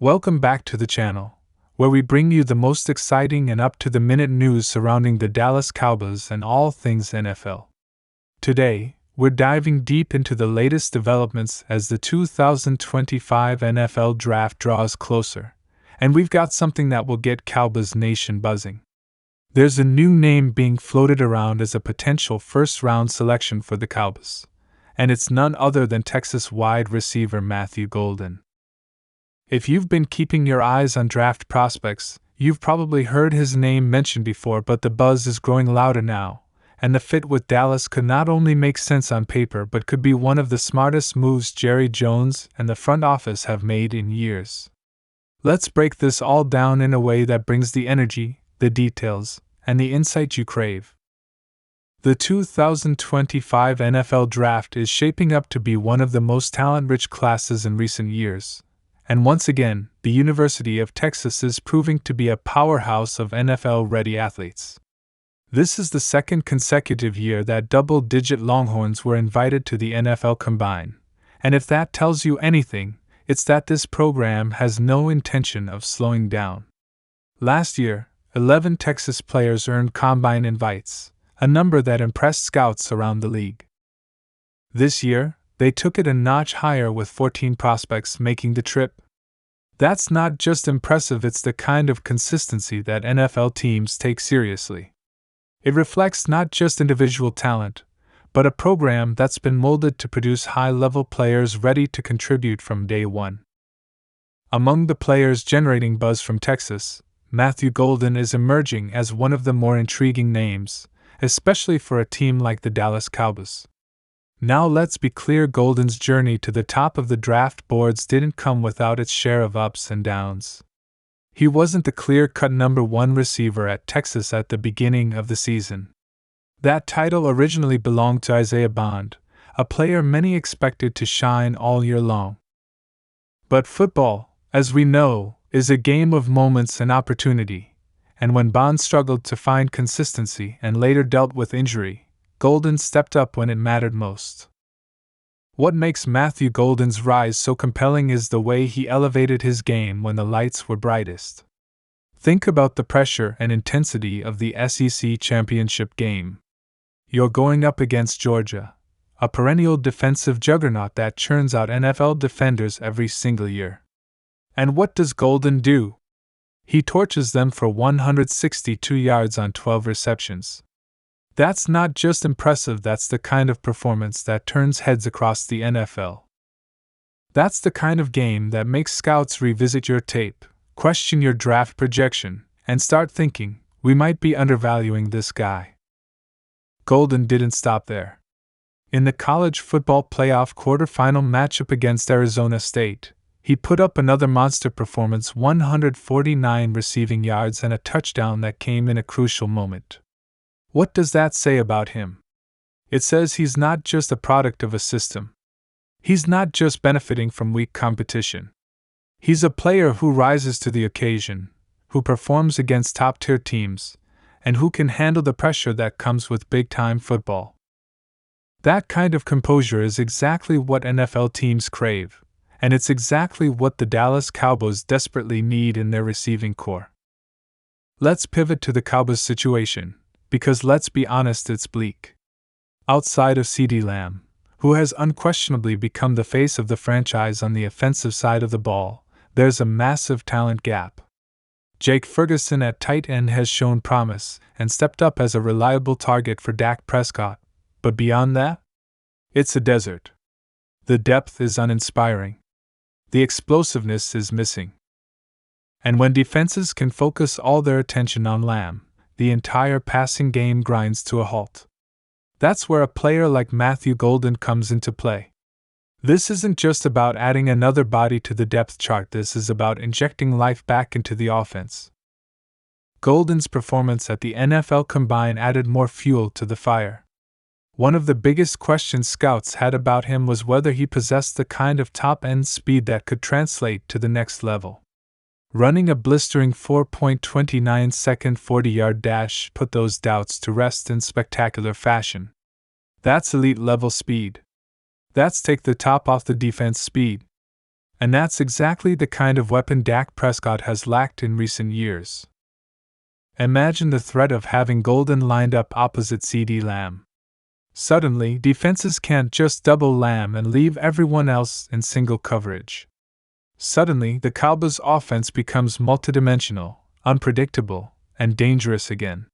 Welcome back to the channel, where we bring you the most exciting and up-to-the-minute news surrounding the Dallas Cowboys and all things NFL. Today, we're diving deep into the latest developments as the 2025 NFL Draft draws closer, and we've got something that will get Cowboys Nation buzzing. There's a new name being floated around as a potential first-round selection for the Cowboys, and it's none other than Texas wide receiver Matthew Golden. If you've been keeping your eyes on draft prospects, you've probably heard his name mentioned before, but the buzz is growing louder now, and the fit with Dallas could not only make sense on paper but could be one of the smartest moves Jerry Jones and the front office have made in years. Let's break this all down in a way that brings the energy, the details, and the insight you crave. The 2025 NFL Draft is shaping up to be one of the most talent-rich classes in recent years, and once again, the University of Texas is proving to be a powerhouse of NFL-ready athletes. This is the second consecutive year that double-digit Longhorns were invited to the NFL Combine, and if that tells you anything, it's that this program has no intention of slowing down. Last year, 11 Texas players earned Combine invites, a number that impressed scouts around the league. This year, they took it a notch higher with 14 prospects making the trip. That's not just impressive, it's the kind of consistency that NFL teams take seriously. It reflects not just individual talent, but a program that's been molded to produce high-level players ready to contribute from day one. Among the players generating buzz from Texas, Matthew Golden is emerging as one of the more intriguing names, especially for a team like the Dallas Cowboys. Now let's be clear, Golden's journey to the top of the draft boards didn't come without its share of ups and downs. He wasn't the clear-cut number one receiver at Texas at the beginning of the season. That title originally belonged to Isaiah Bond, a player many expected to shine all year long. But football, as we know, is a game of moments and opportunity, and when Bond struggled to find consistency and later dealt with injury, Golden stepped up when it mattered most. What makes Matthew Golden's rise so compelling is the way he elevated his game when the lights were brightest. Think about the pressure and intensity of the SEC championship game. You're going up against Georgia, a perennial defensive juggernaut that churns out NFL defenders every single year. And what does Golden do? He torches them for 162 yards on 12 receptions. That's not just impressive, that's the kind of performance that turns heads across the NFL. That's the kind of game that makes scouts revisit your tape, question your draft projection, and start thinking, we might be undervaluing this guy. Golden didn't stop there. In the college football playoff quarterfinal matchup against Arizona State, he put up another monster performance, 149 receiving yards and a touchdown that came in a crucial moment. What does that say about him? It says he's not just a product of a system. He's not just benefiting from weak competition. He's a player who rises to the occasion, who performs against top-tier teams, and who can handle the pressure that comes with big-time football. That kind of composure is exactly what NFL teams crave, and it's exactly what the Dallas Cowboys desperately need in their receiving corps. Let's pivot to the Cowboys situation, because let's be honest, it's bleak. Outside of CeeDee Lamb, who has unquestionably become the face of the franchise on the offensive side of the ball, there's a massive talent gap. Jake Ferguson at tight end has shown promise and stepped up as a reliable target for Dak Prescott, but beyond that, it's a desert. The depth is uninspiring. The explosiveness is missing. And when defenses can focus all their attention on Lamb, the entire passing game grinds to a halt. That's where a player like Matthew Golden comes into play. This isn't just about adding another body to the depth chart, this is about injecting life back into the offense. Golden's performance at the NFL Combine added more fuel to the fire. One of the biggest questions scouts had about him was whether he possessed the kind of top-end speed that could translate to the next level. Running a blistering 4.29-second 40-yard dash put those doubts to rest in spectacular fashion. That's elite-level speed. That's take the top off the defense speed. And that's exactly the kind of weapon Dak Prescott has lacked in recent years. Imagine the threat of having Golden lined up opposite CeeDee Lamb. Suddenly, defenses can't just double Lamb and leave everyone else in single coverage. Suddenly, the Cowboys' offense becomes multidimensional, unpredictable, and dangerous again.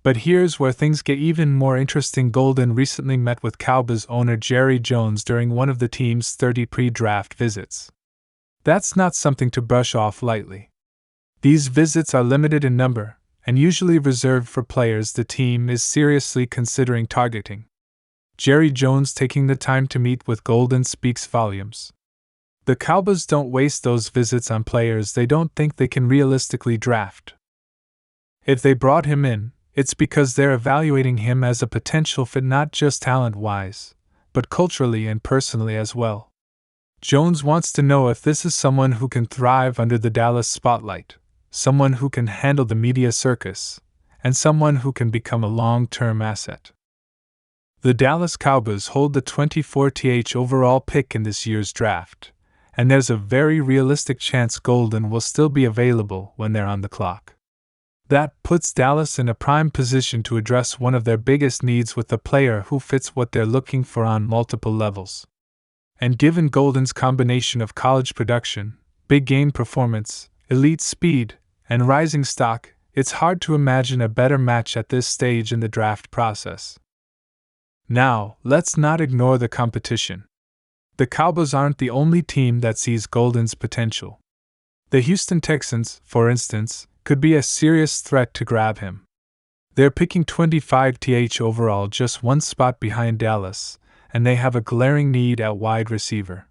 But here's where things get even more interesting. Golden recently met with Cowboys owner Jerry Jones during one of the team's 30 pre-draft visits. That's not something to brush off lightly. These visits are limited in number, and usually reserved for players the team is seriously considering targeting. Jerry Jones taking the time to meet with Golden speaks volumes. The Cowboys don't waste those visits on players they don't think they can realistically draft. If they brought him in, it's because they're evaluating him as a potential fit not just talent-wise, but culturally and personally as well. Jones wants to know if this is someone who can thrive under the Dallas spotlight, someone who can handle the media circus, and someone who can become a long-term asset. The Dallas Cowboys hold the 24th overall pick in this year's draft, and there's a very realistic chance Golden will still be available when they're on the clock. That puts Dallas in a prime position to address one of their biggest needs with a player who fits what they're looking for on multiple levels. And given Golden's combination of college production, big game performance, elite speed, and rising stock, it's hard to imagine a better match at this stage in the draft process. Now, let's not ignore the competition. The Cowboys aren't the only team that sees Golden's potential. The Houston Texans, for instance, could be a serious threat to grab him. They're picking 25th overall, just one spot behind Dallas, and they have a glaring need at wide receiver.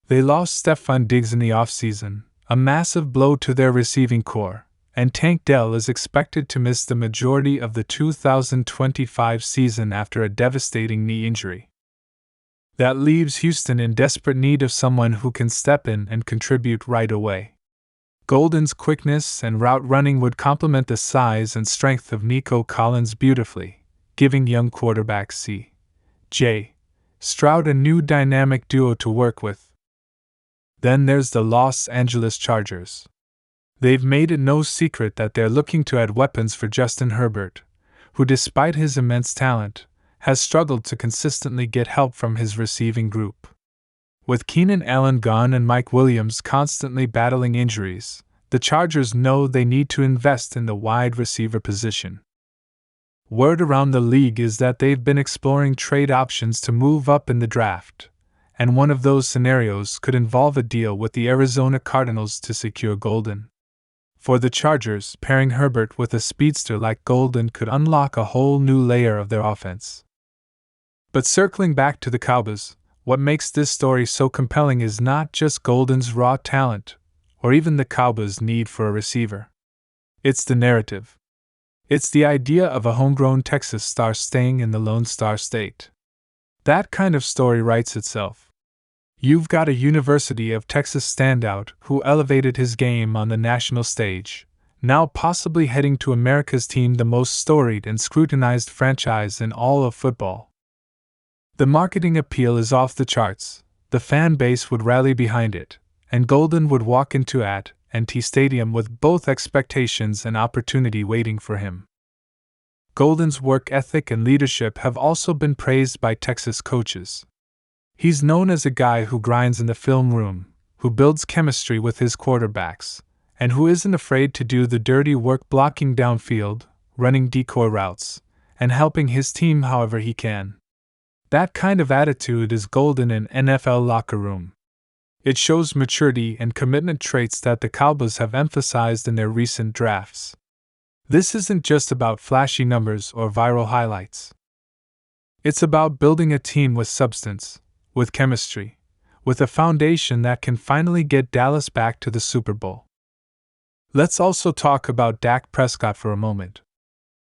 They lost Stefon Diggs in the offseason, a massive blow to their receiving core, and Tank Dell is expected to miss the majority of the 2025 season after a devastating knee injury. That leaves Houston in desperate need of someone who can step in and contribute right away. Golden's quickness and route running would complement the size and strength of Nico Collins beautifully, giving young quarterback C.J. Stroud a new dynamic duo to work with. Then there's the Los Angeles Chargers. They've made it no secret that they're looking to add weapons for Justin Herbert, who despite his immense talent, has struggled to consistently get help from his receiving group. With Keenan Allen gone and Mike Williams constantly battling injuries, the Chargers know they need to invest in the wide receiver position. Word around the league is that they've been exploring trade options to move up in the draft, and one of those scenarios could involve a deal with the Arizona Cardinals to secure Golden. For the Chargers, pairing Herbert with a speedster like Golden could unlock a whole new layer of their offense. But circling back to the Cowboys, what makes this story so compelling is not just Golden's raw talent, or even the Cowboys' need for a receiver. It's the narrative. It's the idea of a homegrown Texas star staying in the Lone Star State. That kind of story writes itself. You've got a University of Texas standout who elevated his game on the national stage, now possibly heading to America's team, the most storied and scrutinized franchise in all of football. The marketing appeal is off the charts, the fan base would rally behind it, and Golden would walk into AT&T Stadium with both expectations and opportunity waiting for him. Golden's work ethic and leadership have also been praised by Texas coaches. He's known as a guy who grinds in the film room, who builds chemistry with his quarterbacks, and who isn't afraid to do the dirty work blocking downfield, running decoy routes, and helping his team however he can. That kind of attitude is golden in NFL locker room. It shows maturity and commitment traits that the Cowboys have emphasized in their recent drafts. This isn't just about flashy numbers or viral highlights. It's about building a team with substance, with chemistry, with a foundation that can finally get Dallas back to the Super Bowl. Let's also talk about Dak Prescott for a moment.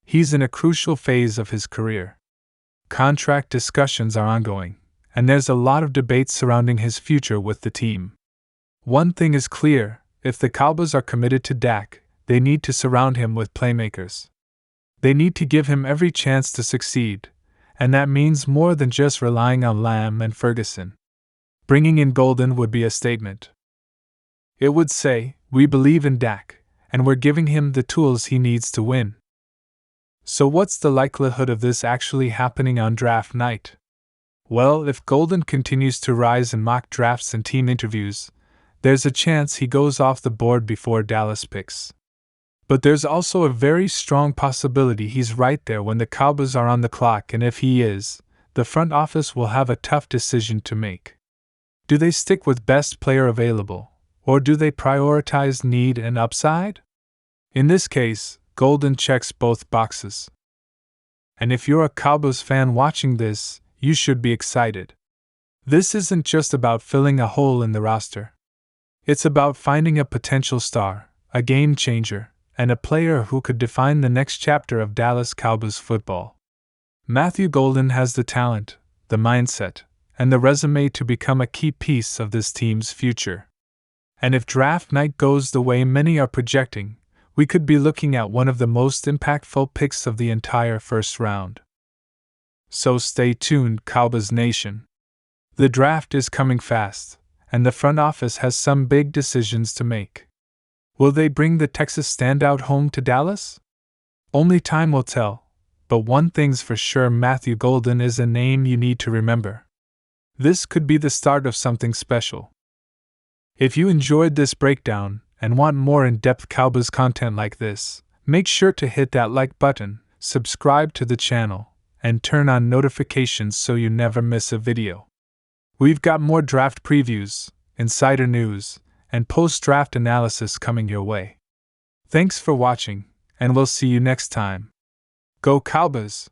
He's in a crucial phase of his career. Contract discussions are ongoing, and there's a lot of debate surrounding his future with the team. One thing is clear: if the Cowboys are committed to Dak, they need to surround him with playmakers. They need to give him every chance to succeed, and that means more than just relying on Lamb and Ferguson. Bringing in Golden would be a statement. It would say, we believe in Dak, and we're giving him the tools he needs to win. So what's the likelihood of this actually happening on draft night? Well, if Golden continues to rise in mock drafts and team interviews, there's a chance he goes off the board before Dallas picks. But there's also a very strong possibility he's right there when the Cowboys are on the clock, and if he is, the front office will have a tough decision to make. Do they stick with best player available, or do they prioritize need and upside? In this case, Golden checks both boxes. And if you're a Cowboys fan watching this, you should be excited. This isn't just about filling a hole in the roster. It's about finding a potential star, a game changer, and a player who could define the next chapter of Dallas Cowboys football. Matthew Golden has the talent, the mindset, and the resume to become a key piece of this team's future. And if draft night goes the way many are projecting, we could be looking at one of the most impactful picks of the entire first round. So stay tuned, Cowboys Nation. The draft is coming fast, and the front office has some big decisions to make. Will they bring the Texas standout home to Dallas? Only time will tell, but one thing's for sure: Matthew Golden is a name you need to remember. This could be the start of something special. If you enjoyed this breakdown and want more in-depth Cowboys content like this, make sure to hit that like button, subscribe to the channel, and turn on notifications so you never miss a video. We've got more draft previews, insider news, and post-draft analysis coming your way. Thanks for watching, and we'll see you next time. Go Cowboys!